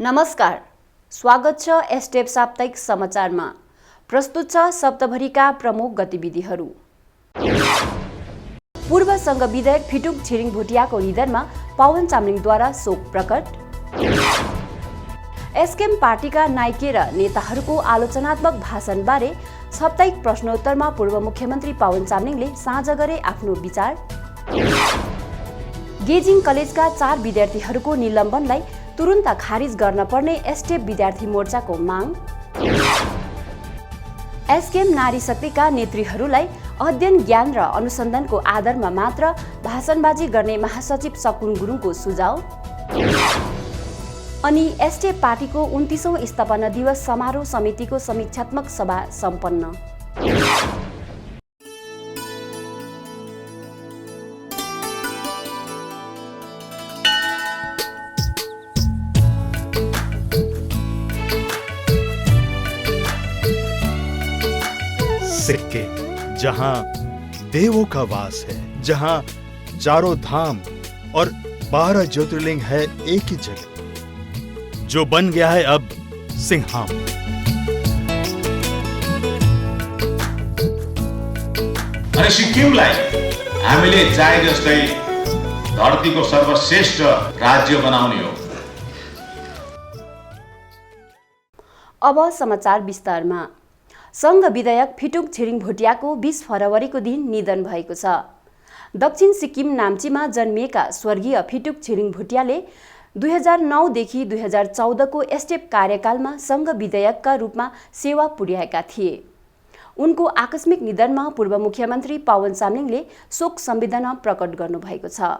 नमस्कार, स्वागत छ एसटेप साप्ताहिक समाचारमा। प्रस्तुत छ सप्तभरिका प्रमुख गतिविधिहरू। पूर्व संघ विधायक फिटुङ छिरिङ भुटियाको निधनमा पवन चामलिङद्वारा शोक प्रकट। एसकेएम पार्टीका नायके र नेताहरूको आलोचनात्मक भाषणबारे साप्ताहिक प्रश्नोत्तरमा पूर्व मुख्यमन्त्री पवन चामलिङले साझा गरे आफ्नो विचार। गेजिङ कलेजका 4 विद्यार्थीहरूको निलम्बनलाई तुरुन्त खारिज गर्न पर्ने एसटेप विद्यार्थी मोर्चाको माग। एसकेएम नारी शक्तिका नेत्रीहरूलाई अध्ययन ज्ञान र अनुसन्धानको आधारमा मात्र भाषणबाजी गर्ने महासचिव सकुन गुरुङको सुझाव। अनि एसटेप पार्टीको 29औं स्थापना दिवस समारोह समितिको समीक्षात्मक सभा सम्पन्न। सिक्किम, जहां देवों का वास है, जहां चारों धाम और 12 ज्योतिर्लिंग है एक ही जगह, जो बन गया है अब सिंघाम। अनि सिक्किमलाई हामीले चाहे जस्तै धरतीको सर्वश्रेष्ठ राज्य बनाउने हो। अब समाचार विस्तारमा। संघ विधायक फिटुङ छिरिङ भुटियाको 20 फरवरीको दिन निधन भएको छ। दक्षिण सिक्किम नाम्चीमा जन्मिएका स्वर्गीय फिटुङ छिरिङ भुटियाले 2009 देखि 2014 को एसटेप कार्यकालमा संघ विधायकका रूपमा सेवा पुर्याएका थिए। उनको आकस्मिक निधनमा पूर्व मुख्यमन्त्री पवन चामलिङले शोक सम्वेदना प्रकट गर्नुभएको छ।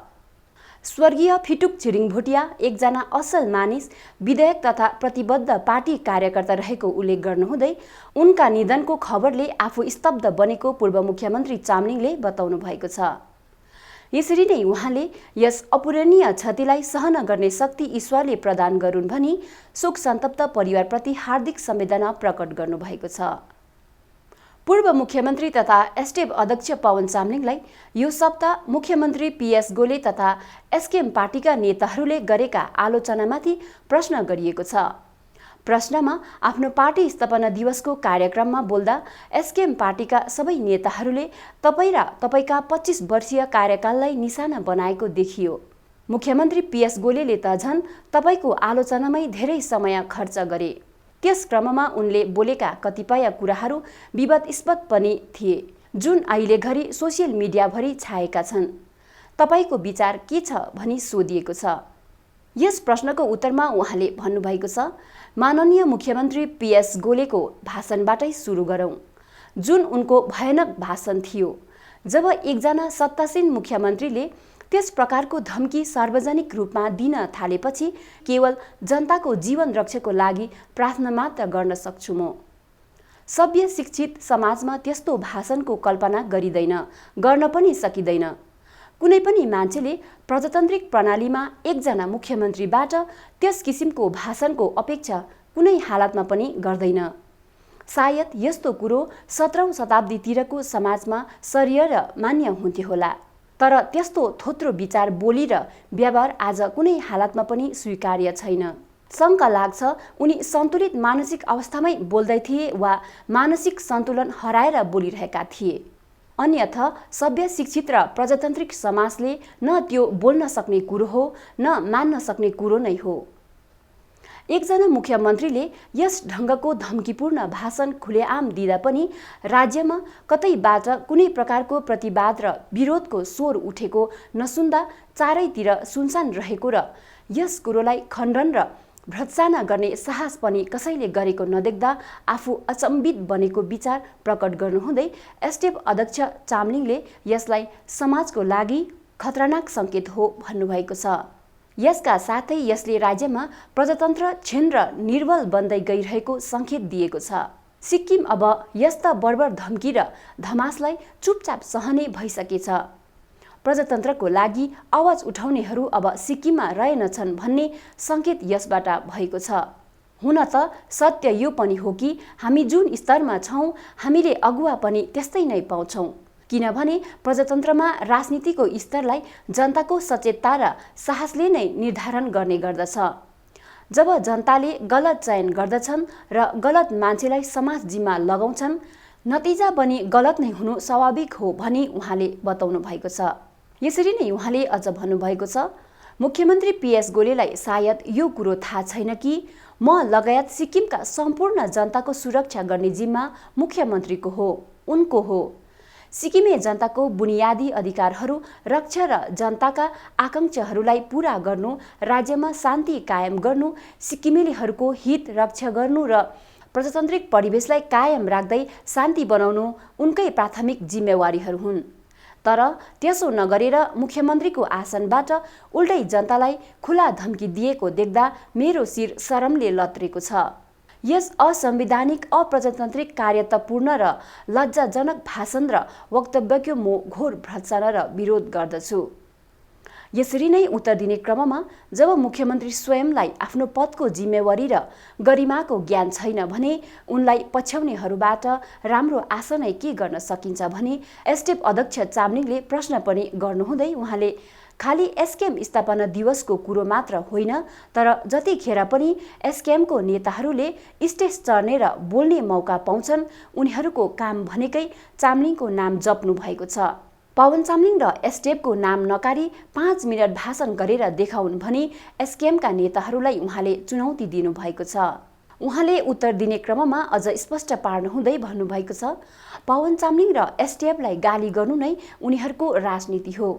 स्वर्गीय फिटुङ छिरिङ भुटिया एकजना असल मानिस, विधायक तथा प्रतिबद्ध पार्टी कार्यकर्ता रहेको उल्लेख गर्नुहुँदै उनका निधनको खबरले आफू स्तब्ध बनेको पूर्व मुख्यमन्त्री चामलिङले बताउनु भएको छ। यसरी नै उहाँले यस अपूरणीय क्षतिलाई सहन गर्ने शक्ति ईश्वरले प्रदान गरून् भनी शोक सन्तप्त परिवारप्रति हार्दिक संवेदना प्रकट गर्नुभएको छ। पूर्व मुख्यमन्त्री तथा एसटेप अध्यक्ष पवन चामलिङलाई यो सप्ताह मुख्यमन्त्री पीएस गोले तथा एसकेएम पार्टीका नेताहरूले गरेका आलोचनामाथि प्रश्न गरिएको छ। प्रश्नमा आफ्नो पार्टी स्थापना दिवसको कार्यक्रममा बोल्दा एसकेएम पार्टीका सबै नेताहरूले तपाईँ र तपाईँका 25 वर्षीय कार्यकाललाई निशाना बनाएको देखियो। मुख्यमन्त्री पीएस गोलेले त झन् तपाईँको आलोचनामै धेरै समय खर्च गरे। त्यस क्रममा उनले बोलेका कतिपय कुराहरू विवादास्पद पनि थिए, जुन अहिले घरि सोसियल मिडियाभरि छाएका छन्। तपाईँको विचार के छ भनी सोधिएको छ। यस प्रश्नको उत्तरमा उहाँले भन्नुभएको छ, माननीय मुख्यमन्त्री पीएस गोलेको भाषणबाटै सुरु गरौँ, जुन उनको भयानक भाषण थियो। जब एकजना सत्तासीन मुख्यमन्त्रीले त्यस प्रकारको धम्की सार्वजनिक रूपमा दिन थालेपछि केवल जनताको जीवन रक्षाको लागि प्रार्थना मात्र गर्न सक्छु म। सभ्य शिक्षित समाजमा त्यस्तो भाषणको कल्पना गरिँदैन, गर्न पनि सकिँदैन। कुनै पनि मान्छेले प्रजातान्त्रिक प्रणालीमा एकजना मुख्यमन्त्रीबाट त्यस किसिमको भाषणको अपेक्षा कुनै हालतमा पनि गर्दैन। सायद यस्तो कुरो 17औं शताब्दीतिरको समाजमा सरिय र मान्य हुन्थ्यो होला, तर त्यस्तो थोत्रो विचार, बोली र व्यवहार आज कुनै हालतमा पनि स्वीकार्य छैन। शङ्का लाग्छ उनी सन्तुलित मानसिक अवस्थामै बोल्दै थिए वा मानसिक सन्तुलन हराएर बोलिरहेका थिए। अन्यथा सभ्य शिक्षित र प्रजातान्त्रिक समाजले न त्यो बोल्न सक्ने कुरो हो, न मान्न सक्ने कुरो नै हो। एकजना मुख्यमन्त्रीले यस ढङ्गको धम्कीपूर्ण भाषण खुलेआम दिँदा पनि राज्यमा कतैबाट कुनै प्रकारको प्रतिवाद र विरोधको स्वर उठेको नसुन्दा चारैतिर सुनसान रहेको र यस कुरोलाई खण्डन र भर्त्सना गर्ने साहस पनि कसैले गरेको नदेख्दा आफू अचम्बित बनेको विचार प्रकट गर्नुहुँदै एसटेप अध्यक्ष चामलिङले यसलाई समाजको लागि खतरनाक सङ्केत हो भन्नुभएको छ। यसका साथै यसले राज्यमा प्रजातन्त्र क्षीण र निर्बल बन्दै गइरहेको सङ्केत दिएको छ। सिक्किम अब यस्ता बर्बर धम्की र धमासलाई चुपचाप सहने भइसकेछ। प्रजातन्त्रको लागि आवाज उठाउनेहरू अब सिक्किममा रहेनछन् भन्ने सङ्केत यसबाट भएको छ। हुन त सत्य यो पनि हो कि हामी जुन स्तरमा छौँ हामीले अगुवा पनि त्यस्तै नै पाउँछौँ। किनभने प्रजातन्त्रमा राजनीतिको स्तरलाई जनताको सचेतता र साहसले नै निर्धारण गर्ने गर्दछ। जब जनताले गलत चयन गर्दछन् र गलत मान्छेलाई समाज जिम्मा लगाउँछन्, नतिजा पनि गलत नै हुनु स्वाभाविक हो भनी उहाँले बताउनु भएको छ। यसरी नै उहाँले अझ भन्नुभएको छ, मुख्यमन्त्री PS गोलेलाई सायद यो कुरो थाहा छैन कि म लगायत सिक्किमका सम्पूर्ण जनताको सुरक्षा गर्ने जिम्मा मुख्यमन्त्रीको हो, उनको हो। सिक्किमे जनताको बुनियादी अधिकारहरू रक्षा र जनताका आकांक्षाहरूलाई पूरा गर्नु, राज्यमा शान्ति कायम गर्नु, सिक्किमेलीहरूको हित रक्षा गर्नु र प्रजातान्त्रिक परिवेशलाई कायम राख्दै शान्ति बनाउनु उनकै प्राथमिक जिम्मेवारीहरू हुन्। तर त्यसो नगरेर मुख्यमन्त्रीको आसनबाट उल्टै जनतालाई खुला धम्की दिएको देख्दा मेरो शिर शरमले लत्रेको छ। यस असंवैधानिक, अप्रजातान्त्रिक, कार्यतापूर्ण र लज्जाजनक भाषण र वक्तव्यको म घोर भर्त्सना र विरोध गर्दछु। यसरी नै उत्तर दिने क्रममा जब मुख्यमन्त्री स्वयंलाई आफ्नो पदको जिम्मेवारी र गरिमाको ज्ञान छैन भने उनलाई पछ्याउनेहरूबाट राम्रो आशा नै के गर्न सकिन्छ भनी एसडिएफ अध्यक्ष चामलिङले प्रश्न पनि गर्नुहुँदै उहाँले खाली एसकेएम स्थापना दिवसको कुरो मात्र होइन, तर जतिखेर पनि एसकेएमको नेताहरूले स्टेज चढ्ने र बोल्ने मौका पाउँछन् उनीहरूको काम भनेकै चामलिङको नाम जप्नु भएको छ। पवन चामलिङ र एसडिएफको नाम नकारी 5 मिनट भाषण गरेर देखाउन् भनी एसकेएमका नेताहरूलाई उहाँले चुनौती दिनुभएको छ। उहाँले उत्तर दिने क्रममा अझ स्पष्ट पार्नुहुँदै भन्नुभएको छ, पवन चामलिङ र एसडिएफलाई गाली गर्नु नै उनीहरूको राजनीति हो।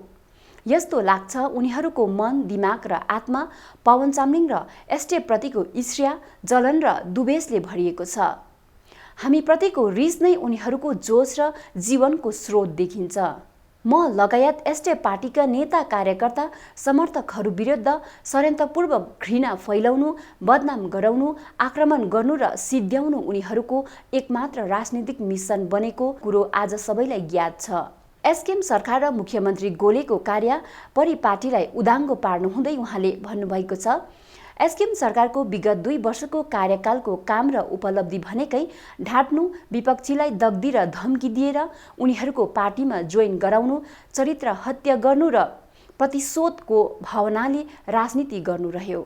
यस्तो लाग्छ उनीहरूको मन, दिमाग र आत्मा पवन चामलिङ र एसडिएफ प्रतिको ईर्ष्या, जलन र दुवेषले भरिएको छ। हामी प्रतिको रिस नै उनीहरूको जोश र जीवनको स्रोत देखिन्छ। म लगायत एसडिएफ पार्टीका नेता, कार्यकर्ता, समर्थकहरू विरुद्ध षड्यन्त्रपूर्वक घृणा फैलाउनु, बदनाम गराउनु, आक्रमण गर्नु र सिद्ध्याउनु उनीहरूको एकमात्र राजनीतिक मिसन बनेको कुरो आज सबैलाई ज्ञात छ। एसकेएम सरकार र मुख्यमन्त्री गोलेको कार्य परिपाटीलाई उदाङ्गो पार्नुहुँदै उहाँले भन्नुभएको छ, एसकेएम सरकारको विगत 2 वर्षको कार्यकालको काम र उपलब्धि भनेकै ढाँट्नु, विपक्षीलाई दग्दी र धम्की दिएर उनीहरूको पार्टीमा जोइन गराउनु, चरित्र हत्या गर्नु र प्रतिशोधको भावनाले राजनीति गर्नु रह्यो।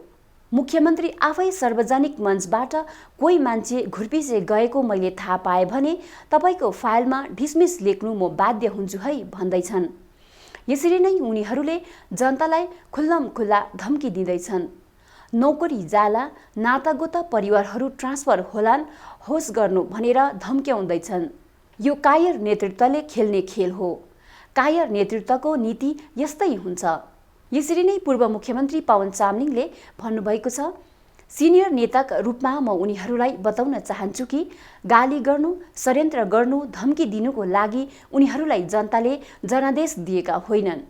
मुख्यमन्त्री आफै सार्वजनिक मञ्चबाट कोही मान्छे घुर्पिसे गएको मैले थाहा पाएँ भने तपाईँको फाइलमा डिसमिस लेख्नु म बाध्य हुन्छु है भन्दैछन्। यसरी नै उनीहरूले जनतालाई खुल्लमखुल्ला धम्की दिँदैछन्। नोकरी जाला, नातागोता परिवारहरू ट्रान्सफर होलान्, होस गर्नु भनेर धम्क्याउँदैछन्। यो कायर नेतृत्वले खेल्ने खेल हो। कायर नेतृत्वको नीति यस्तै हुन्छ। यसरी नै पूर्व मुख्यमन्त्री पवन चामलिङले भन्नुभएको छ, सिनियर नेताका रूपमा म उनीहरूलाई बताउन चाहन्छु कि गाली गर्नु, षड्यन्त्र गर्नु, धम्की दिनुको लागि उनीहरूलाई जनताले जनादेश दिएका होइनन्।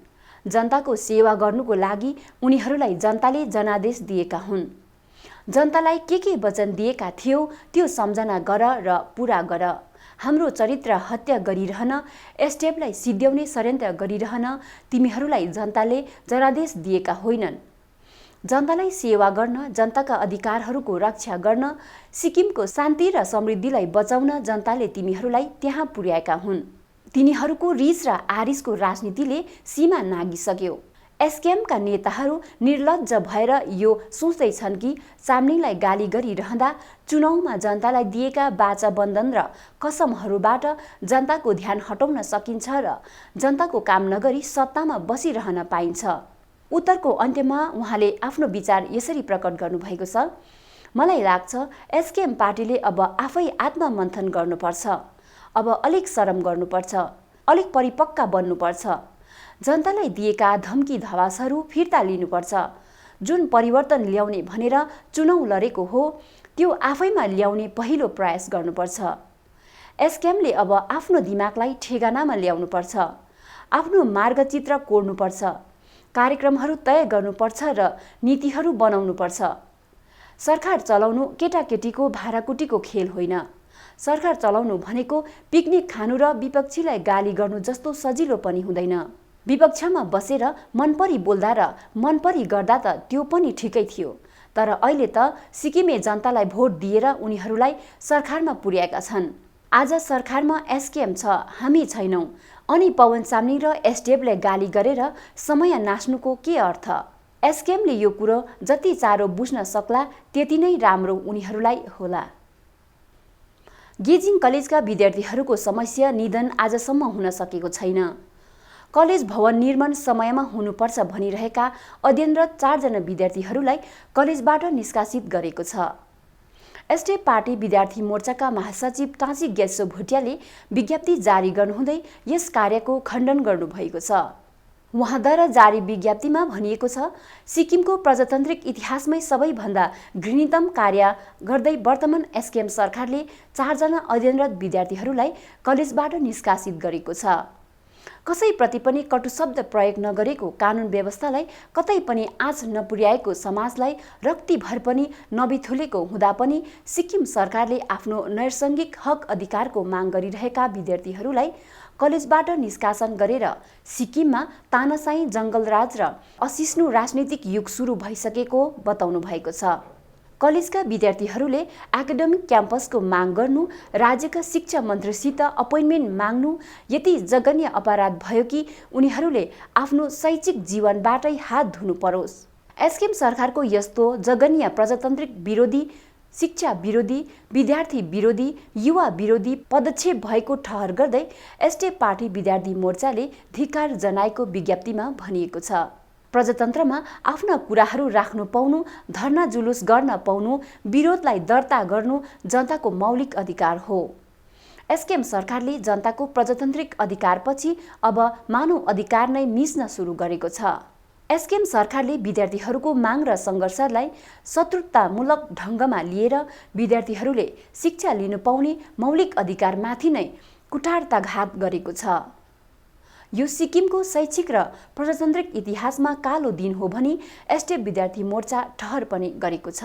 जनताको सेवा गर्नुको लागि उनीहरूलाई जनताले जनादेश दिएका हुन्। जनतालाई के वचन दिएका थियौ त्यो सम्झना गर र पूरा गर। हाम्रो चरित्र हत्या गरिरहन, एसडिएफलाई सिद्ध्याउने षड्यन्त्र गरिरहन तिमीहरूलाई जनताले जनादेश दिएका होइनन्। जनतालाई सेवा गर्न, जनताका अधिकारहरूको रक्षा गर्न, सिक्किमको शान्ति र समृद्धिलाई बचाउन जनताले तिमीहरूलाई त्यहाँ पुर्याएका हुन्। तिनीहरूको रिस र आरिसको राजनीतिले सीमा नागिसक्यो। एसकेएमका नेताहरू निर्लज्ज भएर यो सोच्दैछन् कि चामलिङलाई गाली गरिरहँदा चुनावमा जनतालाई दिएका वाचा बन्धन र कसमहरूबाट जनताको ध्यान हटाउन सकिन्छ र जनताको काम नगरी सत्तामा बसिरहन पाइन्छ। उत्तरको अन्त्यमा उहाँले आफ्नो विचार यसरी प्रकट गर्नुभएको छ, मलाई लाग्छ एसकेएम पार्टीले अब आफै आत्ममन्थन गर्नुपर्छ। अब अलिक शरम गर्नुपर्छ, अलिक परिपक्व बन्नुपर्छ। जनतालाई दिएका धम्की धवासहरू फिर्ता लिनुपर्छ। जुन परिवर्तन ल्याउने भनेर चुनाव लडेको हो त्यो आफैमा ल्याउने पहिलो प्रयास गर्नुपर्छ। एसकेएमले अब आफ्नो दिमागलाई ठेगानामा ल्याउनुपर्छ। आफ्नो मार्गचित्र कोर्नुपर्छ। कार्यक्रमहरू तय गर्नुपर्छ र नीतिहरू बनाउनुपर्छ। सरकार चलाउनु केटाकेटीको भाँडाकुटीको खेल होइन। सरकार चलाउनु भनेको पिकनिक खानु र विपक्षीलाई गाली गर्नु जस्तो सजिलो पनि हुँदैन। विपक्षमा बसेर मनपरी बोल्दा र मनपरी गर्दा त त्यो पनि ठिकै थियो, तर अहिले त सिक्किमे जनतालाई भोट दिएर उनीहरूलाई सरकारमा पुर्याएका छन्। आज सरकारमा एसकेएम छ, हामी छैनौँ, अनि पवन चामलिङ र एसडिएफले गाली गरेर समय नाच्नुको के अर्थ? एसकेएमले यो कुरो जति चाँडो बुझ्न सक्ला त्यति नै राम्रो उनीहरूलाई होला। गेजिङ कलेजका विद्यार्थीहरूको समस्या निधन आजसम्म हुन सकेको छैन। कलेज भवन निर्माण समयमा हुनुपर्छ भनिरहेका अध्ययनरत 4 जना विद्यार्थीहरूलाई कलेजबाट निष्कासित गरेको छ। एसडीएफ पार्टी विद्यार्थी मोर्चाका महासचिव टाँची ग्यासो भुटियाले विज्ञप्ति जारी गर्नुहुँदै यस कार्यको खण्डन गर्नुभएको छ। उहाँद्वारा जारी विज्ञप्तिमा भनिएको छ, सिक्किमको प्रजातान्त्रिक इतिहासमै सबैभन्दा घृणितम कार्य गर्दै वर्तमान एसकेएम सरकारले 4 जना अध्ययनरत विद्यार्थीहरूलाई कलेजबाट निष्कासित गरेको छ। कसैप्रति पनि कटु शब्द प्रयोग नगरेको, कानुन व्यवस्थालाई कतै पनि आँच नपुर्याएको, समाजलाई रक्तिभर पनि नबिथुलेको हुँदा पनि सिक्किम सरकारले आफ्नो नैसर्गिक हक अधिकारको माग गरिरहेका विद्यार्थीहरूलाई कलेजबाट निष्कासन गरेर सिक्किममा तानाशाही, जङ्गलराज र असिस्नु राजनीतिक युग सुरु भइसकेको बताउनु भएको छ। कलेजका विद्यार्थीहरूले एकाडेमिक क्याम्पसको माग गर्नु, राज्यका शिक्षा मन्त्रीसित अपोइन्टमेन्ट माग्नु यति जघन्य अपराध भयो कि उनीहरूले आफ्नो शैक्षिक जीवनबाटै हात धुनु परोस्। एसकेएम सरकारको यस्तो जघन्य प्रजातान्त्रिक विरोधी, शिक्षा विरोधी, विद्यार्थी विरोधी, युवा विरोधी पदक्षेप भएको ठहर गर्दै एसडीएफ पार्टी विद्यार्थी मोर्चाले धिक्कार जनाएको विज्ञप्तिमा भनिएको छ। प्रजातन्त्रमा आफ्ना कुराहरू राख्नु पाउनु, धर्ना जुलुस गर्न पाउनु, विरोधलाई दर्ता गर्नु जनताको मौलिक अधिकार हो। एसकेएम सरकारले जनताको प्रजातान्त्रिक अधिकारपछि अब मानव अधिकार नै मिच्न सुरु गरेको छ। एसकेएम सरकारले विद्यार्थीहरूको माग र सङ्घर्षलाई शत्रुतामूलक ढङ्गमा लिएर विद्यार्थीहरूले शिक्षा लिनु पाउने मौलिक अधिकारमाथि नै कुठारताघात गरेको छ। यो सिक्किमको शैक्षिक र प्रजातान्त्रिक इतिहासमा कालो दिन हो भनी एसडीएफ विद्यार्थी मोर्चा ठहर पनि गरेको छ।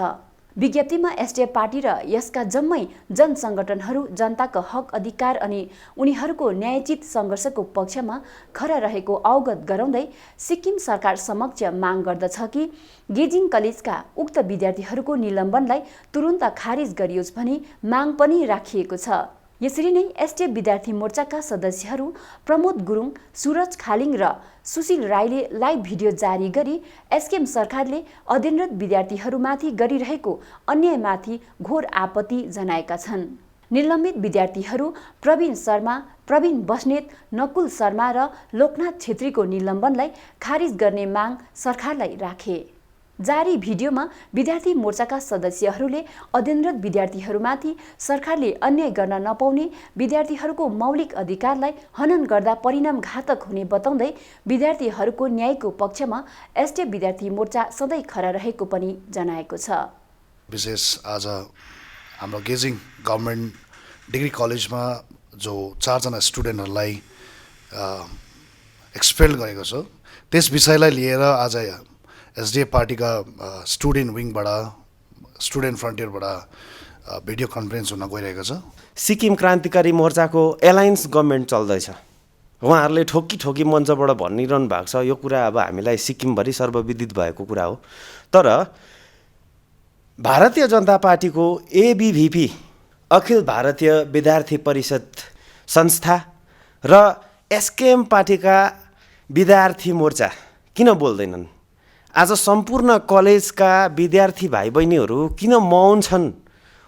विज्ञप्तिमा एसडीएफ पार्टी र यसका जम्मै जनसङ्गठनहरू जनताको हक अधिकार अनि उनीहरूको न्यायोचित सङ्घर्षको पक्षमा खडा रहेको अवगत गराउँदै सिक्किम सरकार समक्ष माग गर्दछ कि गेजिङ कलेजका उक्त विद्यार्थीहरूको निलम्बनलाई तुरुन्त खारिज गरियोस् भनी माग पनि राखिएको छ। यसरी नै एसडीएफ विद्यार्थी मोर्चाका सदस्यहरू प्रमोद गुरुङ, सुरज खालिङ र सुशील राईले लाइभ भिडियो जारी गरी एसकेएम सरकारले अध्ययनरत विद्यार्थीहरूमाथि गरिरहेको अन्यायमाथि घोर आपत्ति जनाएका छन्। निलम्बित विद्यार्थीहरू प्रवीण शर्मा, प्रवीण बस्नेत, नकुल शर्मा र लोकनाथ छेत्रीको निलम्बनलाई खारिज गर्ने माग सरकारलाई राखे। जारी भिडियोमा विद्यार्थी मोर्चाका सदस्यहरूले अध्ययनरत विद्यार्थीहरूमाथि सरकारले अन्याय गर्न नपाउने, विद्यार्थीहरूको मौलिक अधिकारलाई हनन गर्दा परिणाम घातक हुने बताउँदै विद्यार्थीहरूको न्यायको पक्षमा एसडीएफ विद्यार्थी मोर्चा सधैँ खडा रहेको पनि जनाएको छ। विशेष आज हाम्रो गेजिङ गभर्मेन्ट डिग्री कलेजमा जो 4 जना स्टुडेन्टहरूलाई एक्सपेल गरेको छ, त्यस विषयलाई लिएर आज एसडीएफ पार्टीका स्टुडेन्ट विङबाट, स्टुडेन्ट फ्रन्टियरबाट भिडियो कन्फरेन्स हुन गइरहेको छ। सिक्किम क्रान्तिकारी मोर्चाको एलायन्स गभर्मेन्ट चल्दैछ। उहाँहरूले ठोकी ठोकी मञ्चबाट भनिरहनु भएको छ, यो कुरा अब हामीलाई सिक्किमभरि सर्वविदित भएको कुरा हो। तर भारतीय जनता पार्टीको एबीभीपी, अखिल भारतीय विद्यार्थी परिषद संस्था र एसकेएम पार्टीका विद्यार्थी मोर्चा किन बोल्दैनन्? आज सम्पूर्ण कलेजका विद्यार्थी भाइ बहिनीहरू किन मौन छन्?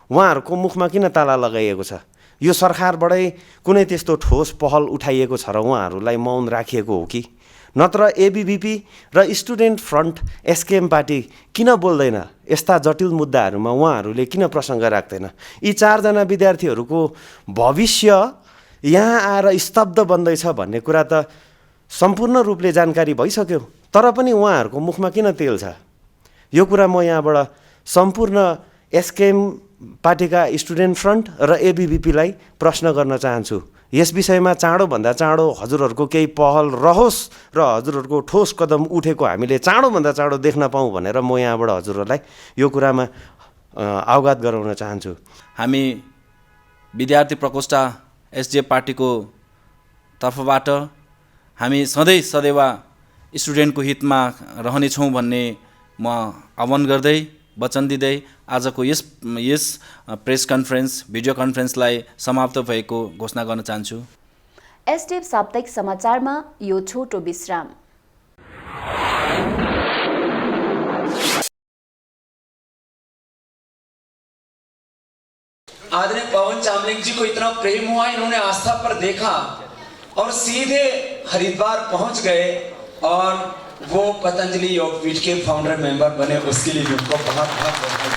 उहाँहरूको मुखमा किन ताला लगाइएको छ? यो सरकारबाटै कुनै त्यस्तो ठोस पहल उठाइएको छ र उहाँहरूलाई मौन राखिएको हो कि? नत्र एबीभीपी र स्टुडेन्ट फ्रन्ट एसकेएम पार्टी किन बोल्दैन? यस्ता जटिल मुद्दाहरूमा उहाँहरूले किन प्रसङ्ग राख्दैन? यी 4 जना विद्यार्थीहरूको भविष्य यहाँ आएर स्तब्ध बन्दैछ भन्ने कुरा त सम्पूर्ण रूपले जानकारी भइसक्यो, तर पनि उहाँहरूको मुखमा किन तेल छ? यो कुरा म यहाँबाट सम्पूर्ण एसकेएम पार्टीका स्टुडेन्ट फ्रन्ट र एबीभीपीलाई प्रश्न गर्न चाहन्छु। यस विषयमा चाँडोभन्दा चाँडो हजुरहरूको केही पहल रहोस् र हजुरहरूको ठोस कदम उठेको हामीले चाँडोभन्दा चाँडो देख्न पाऊँ भनेर म यहाँबाट हजुरहरूलाई यो कुरामा अवगत गराउन चाहन्छु। हामी विद्यार्थी प्रकोष्ठ एसडीएफ पार्टीको तर्फबाट हामी सदैव स्टुडेन्टको हितमा रहनेछौँ भन्ने म आह्वान गर्दै, वचन दिँदै आजको यस प्रेस कन्फरेन्स, भिडियो कन्फरेन्सलाई समाप्त भएको घोषणा गर्न चाहन्छु। एसडीएफ साप्ताहिक समाचारमा यो छोटो विश्राम। चामलिंग जी को इतना प्रेम हुआ, इन्होंने आस्था पर देखा और सीधे हरिद्वार पहुंच गए और वो पतंजलि योगपीठ के फाउंडर मेंबर बने। उसके लिए उनको बहुत बहुत बधाई।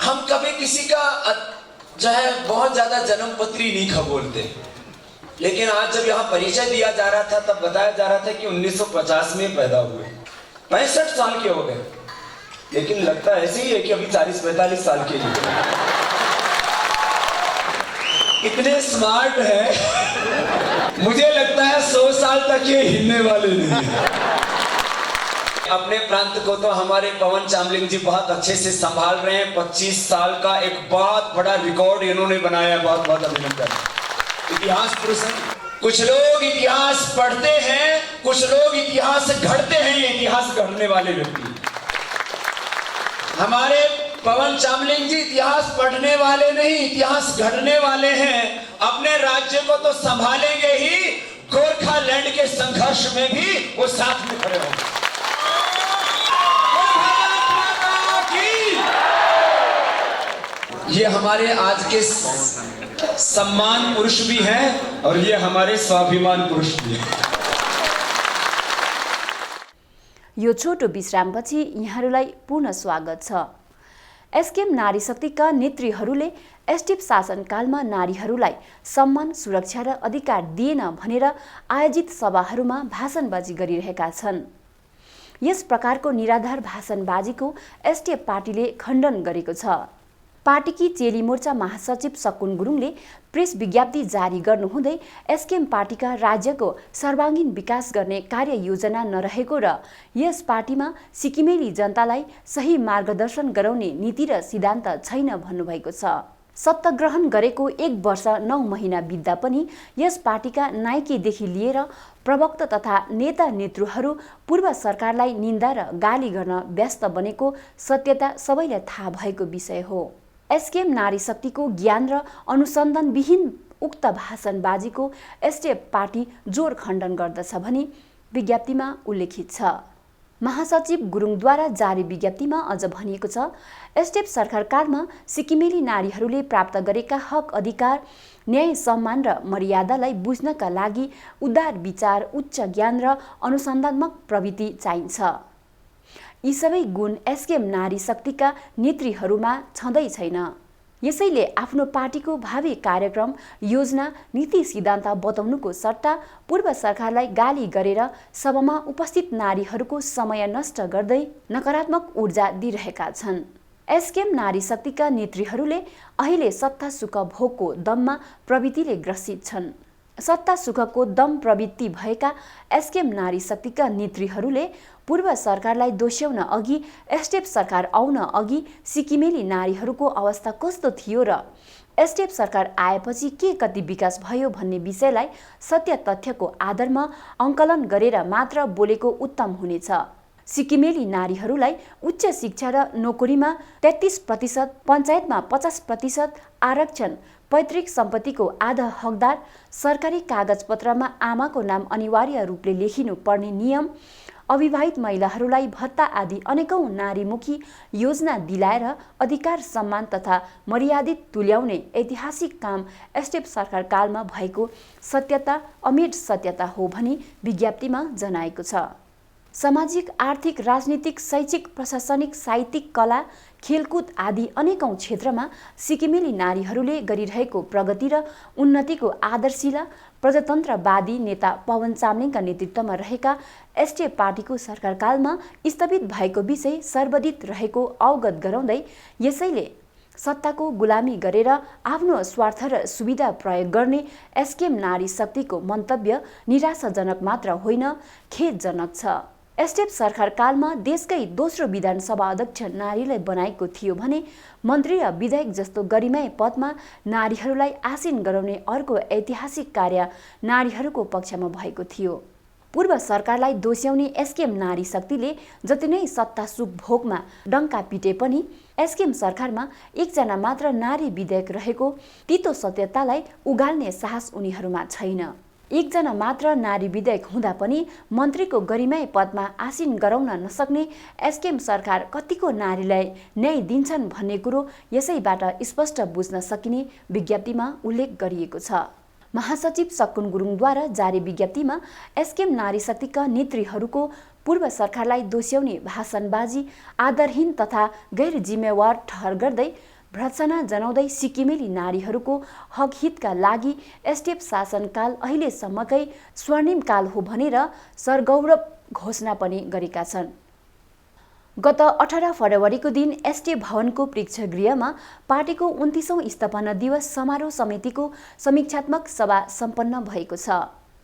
हम कभी किसी का जो है बहुत ज्यादा जन्म पत्री नहीं खगोलते, लेकिन आज जब यहाँ परिचय दिया जा रहा था तब बताया जा रहा था कि 1950 में पैदा हुए, 65 साल के हो गए, लेकिन लगता ऐसे ही है कि अभी 40-45 साल के लिए। इतने स्मार्ट है, मुझे लगता है 100 साल तक ये हिलने वाले नहीं। अपने प्रांत को तो हमारे पवन चामलिंग जी बहुत अच्छे से संभाल रहे हैं। 25 साल का एक बहुत बड़ा रिकॉर्ड इन्होंने बनाया है, बहुत बहुत अभिनंदन। इतिहास पुरुष हैं। कुछ लोग इतिहास पढ़ते हैं, कुछ लोग इतिहास घड़ते हैं, इतिहास गढ़ने वाले व्यक्ति। हमारे पवन चामलिंग जी इतिहास पढ़ने वाले नहीं, इतिहास गढ़ने वाले हैं। अपने राज्य को तो संभालेंगे ही, गोरखालैंड के संघर्ष में भी वो साथ में खड़े होंगे। ये हमारे आज के सम्मान पुरुष भी हैं और ये हमारे स्वाभिमान पुरुष भी हैं। यो छोटो विश्रामपछि यहाँहरूलाई पुनः स्वागत छ। एसकेएम नारी शक्तिका नेत्रीहरूले एसडिएफ शासनकालमा नारीहरूलाई सम्मान, सुरक्षा र अधिकार दिएन भनेर आयोजित सभाहरूमा भाषणबाजी गरिरहेका छन्। यस प्रकारको निराधार भाषणबाजीको एसडिएफ पार्टीले खण्डन गरेको छ। पार्टीकी चेली मोर्चा महासचिव सकुन गुरुङले प्रेस विज्ञप्ति जारी गर्नुहुँदै एसकेएम पार्टीका राज्यको सर्वाङ्गीन विकास गर्ने कार्ययोजना नरहेको र यस पार्टीमा सिक्किमेली जनतालाई सही मार्गदर्शन गराउने नीति र सिद्धान्त छैन भन्नुभएको छ। सत्ता ग्रहण गरेको 1 वर्ष 9 महिना बित्दा पनि यस पार्टीका नायकीदेखि लिएर प्रवक्ता तथा नेता नेतृहरू पूर्व सरकारलाई निन्दा र गाली गर्न व्यस्त बनेको सत्यता सबैलाई थाहा भएको विषय हो। एसकेएम नारी शक्तिको ज्ञान र अनुसन्धानविहीन उक्त भाषणबाजीको एसडिएफ पार्टी जोर खण्डन गर्दछ भनी विज्ञप्तिमा उल्लेखित छ। महासचिव गुरुङद्वारा जारी विज्ञप्तिमा अझ भनिएको छ, एसडिएफ सरकारकालमा सिक्किमेली नारीहरूले प्राप्त गरेका हक अधिकार, न्याय, सम्मान र मर्यादालाई बुझ्नका लागि उदार विचार, उच्च ज्ञान र अनुसन्धात्मक प्रवृत्ति चाहिन्छ। यी सबै गुण एसकेएम नारी शक्तिका नेत्रीहरूमा छँदै छैन। यसैले आफ्नो पार्टीको भावी कार्यक्रम, योजना, नीति सिद्धान्त बताउनुको सट्टा पूर्व सरकारलाई गाली गरेर सभामा उपस्थित नारीहरूको समय नष्ट गर्दै नकारात्मक ऊर्जा दिइरहेका छन्। एसकेएम नारी शक्तिका नेत्रीहरूले अहिले सत्ता सुख भोगको दममा प्रवृत्तिले ग्रसित छन्। सत्ता सुखको दम प्रवृत्ति भएका एसकेएम नारी शक्तिका नेत्रीहरूले पूर्व सरकारलाई दोष्याउन अघि, एसडिएफ सरकार आउन अघि सिक्किमेली नारीहरूको अवस्था कस्तो थियो र एसडिएफ सरकार आएपछि के कति विकास भयो भन्ने विषयलाई सत्य तथ्यको आधारमा अङ्कलन गरेर मात्र बोलेको उत्तम हुनेछ। सिक्किमेली नारीहरूलाई उच्च शिक्षा र नोकरीमा 33%, पञ्चायतमा 50% आरक्षण, पैतृक सम्पत्तिको आधा हकदार, सरकारी कागजपत्रमा आमाको नाम अनिवार्य रूपले लेखिनु पर्ने नियम, अविवाहित महिलाहरूलाई भत्ता आदि अनेकौं नारीमुखी योजना दिलाएर अधिकार, सम्मान तथा मर्यादित तुल्याउने ऐतिहासिक काम एसडिएफ सरकारकालमा भएको सत्यता अमेट सत्यता हो भनी विज्ञप्तिमा जनाएको छ। सामाजिक, आर्थिक, राजनीतिक, शैक्षिक, प्रशासनिक, साहित्यिक, कला, खेलकुद आदि अनेकौं क्षेत्रमा सिक्किमेली नारीहरूले गरिरहेको प्रगति र उन्नतिको आदर्शिला प्रजातन्त्रवादी नेता पवन चामलिङका नेतृत्वमा रहेका एसडिएफ पार्टीको सरकारकालमा स्थगित भएको विषय सर्वविदित रहेको अवगत गराउँदै यसैले सत्ताको गुलामी गरेर आफ्नो स्वार्थ र सुविधा प्रयोग गर्ने एसकेएम नारी शक्तिको मन्तव्य निराशाजनक मात्र होइन, खेदजनक छ। एसडिएफ सरकारकालमा देशकै दोस्रो विधानसभा अध्यक्ष नारीलाई बनाएको थियो भने मन्त्री र विधायक जस्तो गरिमाई पदमा नारीहरूलाई आसीन गराउने अर्को ऐतिहासिक कार्य नारीहरूको पक्षमा भएको थियो। पूर्व सरकारलाई दोस्याउने एसकेएम नारी शक्तिले जति नै सत्ता सुख भोगमा डङ्का पिटे पनि एसकेएम सरकारमा एकजना मात्र नारी विधायक रहेको तितो सत्यतालाई उगाल्ने साहस उनीहरूमा छैन। एकजना मात्र नारी विधायक हुँदा पनि मन्त्रीको गरिमाई पदमा आसीन गराउन नसक्ने एसकेएम सरकार कतिको नारीलाई न्याय दिन्छन् भन्ने कुरो यसैबाट स्पष्ट बुझ्न सकिने विज्ञप्तिमा उल्लेख गरिएको छ। महासचिव सकुन गुरुङद्वारा जारी विज्ञप्तिमा एसकेएम नारी शक्तिका नेत्रीहरूको पूर्व सरकारलाई दोस्याउने भाषणबाजी आदरहीन तथा गैर जिम्मेवार ठहर गर्दै भर्त्सना जनाउँदै सिक्किमेली नारीहरूको हक हितका लागि एसडिएफ शासनकाल अहिलेसम्मकै स्वर्णिम काल हो भनेर सरगौरव घोषणा पनि गरेका छन्। गत 18 फरवरीको दिन एसडिएफ भवनको प्रेक्षागृहमा पार्टीको 29औं स्थापना दिवस समारोह समितिको समीक्षात्मक सभा सम्पन्न भएको छ।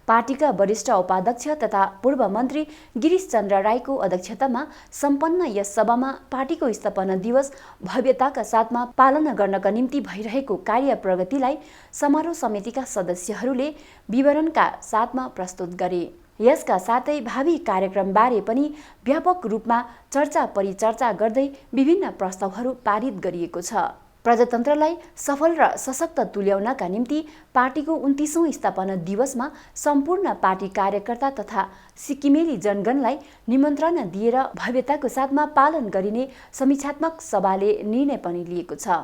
पार्टीका वरिष्ठ उपाध्यक्ष तथा पूर्व मन्त्री गिरीश चन्द्र राईको अध्यक्षतामा सम्पन्न यस सभामा पार्टीको स्थापना दिवस भव्यताका साथमा पालना गर्नका निम्ति भइरहेको कार्य प्रगतिलाई समारोह समितिका सदस्यहरूले विवरणका साथमा प्रस्तुत गरे। यसका साथै भावी कार्यक्रमबारे पनि व्यापक रूपमा चर्चा परिचर्चा गर्दै विभिन्न प्रस्तावहरू पारित गरिएको छ। प्रजातन्त्रलाई सफल र सशक्त तुल्याउनका निम्ति पार्टीको 29औं स्थापना दिवसमा सम्पूर्ण पार्टी कार्यकर्ता तथा सिक्किमेली जनगणलाई निमन्त्रणा दिएर भव्यताको साथमा पालन गरिने समीक्षात्मक सभाले निर्णय पनि लिएको छ।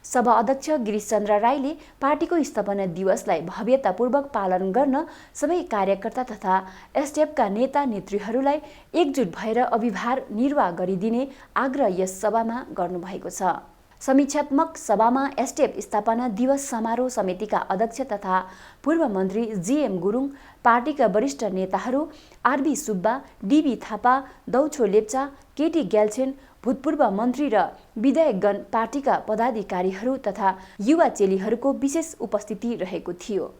सभा अध्यक्ष गिरीश चन्द्र राईले पार्टीको स्थापना दिवसलाई भव्यतापूर्वक पालन गर्न सबै कार्यकर्ता तथा एसडिएफका नेता नेत्रीहरूलाई एकजुट भएर अभिभार निर्वाह गरिदिने आग्रह यस सभामा गर्नुभएको छ। समीक्षात्मक सभामा एसडिएफ स्थापना दिवस समारोह समितिका अध्यक्ष तथा पूर्व मन्त्री जीएम गुरुङ, पार्टीका वरिष्ठ नेताहरू आरबी सुब्बा, डीबी थापा, दौछो लेप्चा, केटी ग्याल्छेन, भूतपूर्व मन्त्री र विधायकगण, पार्टीका पदाधिकारीहरू तथा युवा चेलीहरूको विशेष उपस्थिति रहेको थियो।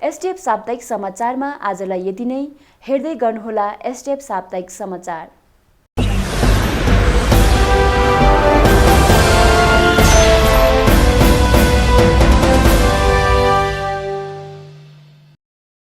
एसडिएफ साप्ताहिक समाचारमा आजलाई यति नै। हेर्दै गर्नुहोला एसडिएफ साप्ताहिक समाचार।